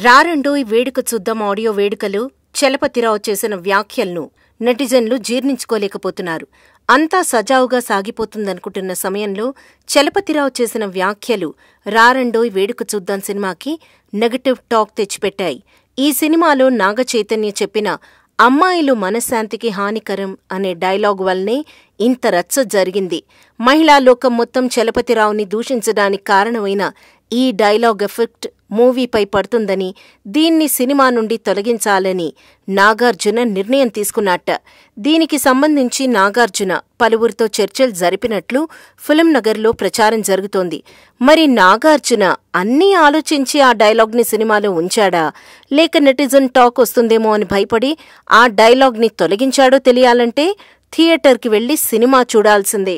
రారండోయ్ వేడుక చూద్దాం ఆడియో వేడుకలో చలపతిరావు చేసిన వ్యాఖ్యలను నెటిజన్లు జీర్ణించుకోలేకపోతున్నారు. అంతా సజావుగా సాగిపోతుందనుకుంటున్న సమయంలో చలపతిరావు చేసిన వ్యాఖ్యలు రారండోయ్ వేడుక చూద్దాం సినిమాకి నెగటివ్ టాక్ తెచ్చిపెట్టాయి. ఈ సినిమాలో నాగచైతన్య చెప్పిన అమ్మాయిలు మనశ్శాంతికి హానికరం అనే డైలాగు వల్లనే ఇంత రచ్చ జరిగింది. మహిళా లోకం మొత్తం చలపతిరావుని దూషించడానికి కారణమైన ఈ డైలాగ్ ఎఫెక్ట్ మూవీపై పడుతుందని, దీన్ని సినిమా నుండి తొలగించాలని నాగార్జున నిర్ణయం తీసుకున్నట్ట. దీనికి సంబంధించి నాగార్జున పలువురితో చర్చలు జరిపినట్లు ఫిల్మ్ నగర్లో ప్రచారం జరుగుతోంది. మరి నాగార్జున అన్నీ ఆలోచించి ఆ డైలాగ్ని సినిమాలో ఉంచాడా, లేక నెటిజన్ టాక్ వస్తుందేమో అని భయపడి ఆ డైలాగ్ని తొలగించాడో తెలియాలంటే థియేటర్కి వెళ్లి సినిమా చూడాల్సిందే.